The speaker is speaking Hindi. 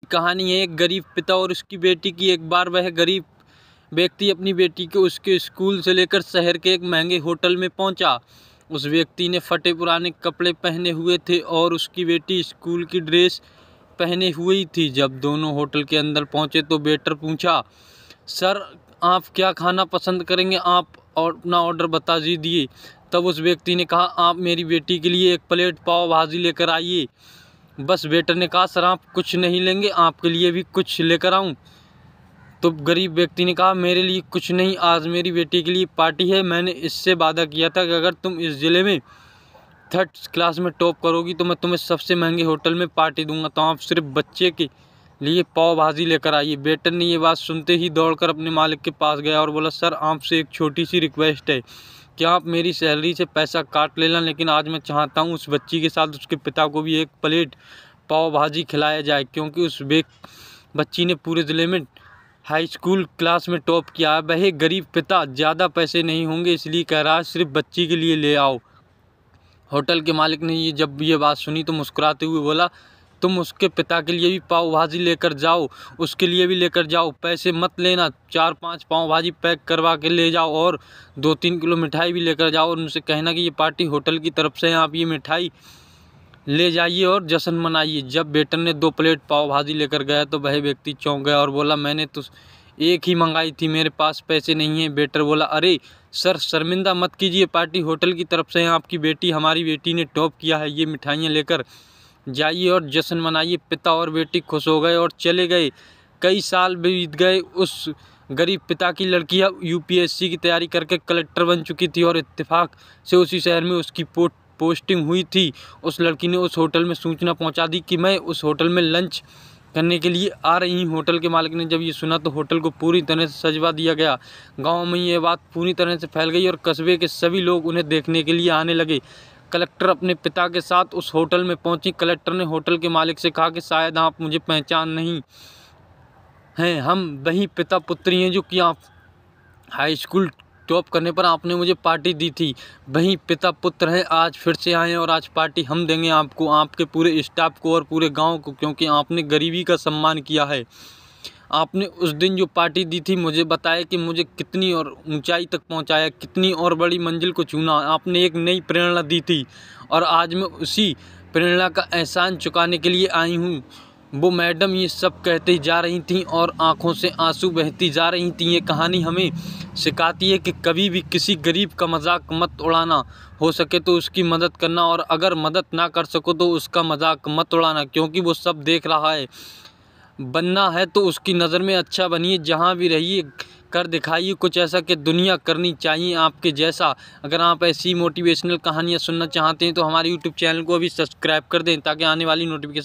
कहानी है एक गरीब पिता और उसकी बेटी की। एक बार वह गरीब व्यक्ति अपनी बेटी को उसके स्कूल से लेकर शहर के एक महंगे होटल में पहुंचा। उस व्यक्ति ने फटे पुराने कपड़े पहने हुए थे और उसकी बेटी स्कूल की ड्रेस पहने हुई थी। जब दोनों होटल के अंदर पहुंचे तो वेटर पूछा, सर आप क्या खाना पसंद करेंगे, आप और अपना ऑर्डर बता दीजिए। तब उस व्यक्ति ने कहा, आप मेरी बेटी के लिए एक प्लेट पाव भाजी लेकर आइए। बस वेटर ने कहा, सर आप कुछ नहीं लेंगे, आपके लिए भी कुछ लेकर आऊं? तो गरीब व्यक्ति ने कहा, मेरे लिए कुछ नहीं, आज मेरी बेटी के लिए पार्टी है। मैंने इससे वादा किया था कि अगर तुम इस ज़िले में 3rd क्लास में टॉप करोगी तो मैं तुम्हें सबसे महंगे होटल में पार्टी दूंगा, तो आप सिर्फ बच्चे के लिए पाव भाजी लेकर आइए। वेटर ने ये बात सुनते ही दौड़कर अपने मालिक के पास गया और बोला, सर आपसे एक छोटी सी रिक्वेस्ट है, क्या आप मेरी सैलरी से पैसा काट लेना, लेकिन आज मैं चाहता हूँ उस बच्ची के साथ उसके पिता को भी एक प्लेट पाव भाजी खिलाया जाए, क्योंकि उस बच्ची ने पूरे ज़िले में हाई स्कूल क्लास में टॉप किया है। वह गरीब पिता ज़्यादा पैसे नहीं होंगे इसलिए कह रहा है सिर्फ बच्ची के लिए ले आओ। होटल के मालिक ने जब ये बात सुनी तो मुस्कुराते हुए बोला, तुम उसके पिता के लिए भी पाव भाजी लेकर जाओ, उसके लिए भी लेकर जाओ, पैसे मत लेना, 4-5 पाव भाजी पैक करवा के ले जाओ और 2-3 किलो मिठाई भी लेकर जाओ और उनसे कहना कि ये पार्टी होटल की तरफ से है, आप ये मिठाई ले जाइए और जश्न मनाइए। जब वेटर ने 2 प्लेट पाव भाजी लेकर गया तो वह व्यक्ति चौंक गया और बोला, मैंने तो एक ही मंगाई थी, मेरे पास पैसे नहीं हैं। वेटर बोला, अरे सर शर्मिंदा मत कीजिए, पार्टी होटल की तरफ से है, आपकी बेटी हमारी बेटी ने टॉप किया है, ये मिठाइयाँ लेकर जाइए और जश्न मनाइए। पिता और बेटी खुश हो गए और चले गए। कई साल बीत गए। उस गरीब पिता की लड़की अब यूपीएससी की तैयारी करके कलेक्टर बन चुकी थी और इत्तेफाक से उसी शहर में उसकी पोस्टिंग हुई थी। उस लड़की ने उस होटल में सूचना पहुंचा दी कि मैं उस होटल में लंच करने के लिए आ रही हूँ। होटल के मालिक ने जब ये सुना तो होटल को पूरी तरह से सजवा दिया गया। गांव में ये बात पूरी तरह से फैल गई और कस्बे के सभी लोग उन्हें देखने के लिए आने लगे। कलेक्टर अपने पिता के साथ उस होटल में पहुंची। कलेक्टर ने होटल के मालिक से कहा कि शायद आप मुझे पहचान नहीं हैं, हम वही पिता पुत्री हैं जो कि आप हाई स्कूल टॉप करने पर आपने मुझे पार्टी दी थी। वही पिता पुत्र हैं, आज फिर से आए और आज पार्टी हम देंगे आपको, आपके पूरे स्टाफ को और पूरे गांव को, क्योंकि आपने गरीबी का सम्मान किया है। आपने उस दिन जो पार्टी दी थी मुझे बताया कि मुझे कितनी और ऊंचाई तक पहुंचाया, कितनी और बड़ी मंजिल को छूना। आपने एक नई प्रेरणा दी थी और आज मैं उसी प्रेरणा का एहसान चुकाने के लिए आई हूँ। वो मैडम ये सब कहती जा रही थीं और आंखों से आंसू बहती जा रही थीं। ये कहानी हमें सिखाती है कि कभी भी किसी गरीब का मजाक मत उड़ाना, हो सके तो उसकी मदद करना, और अगर मदद ना कर सको तो उसका मजाक मत उड़ाना, क्योंकि वो सब देख रहा है। बनना है तो उसकी नज़र में अच्छा बनिए, जहाँ भी रहिए कर दिखाइए कुछ ऐसा कि दुनिया करनी चाहिए आपके जैसा। अगर आप ऐसी मोटिवेशनल कहानियाँ सुनना चाहते हैं तो हमारे यूट्यूब चैनल को अभी सब्सक्राइब कर दें ताकि आने वाली नोटिफिकेशन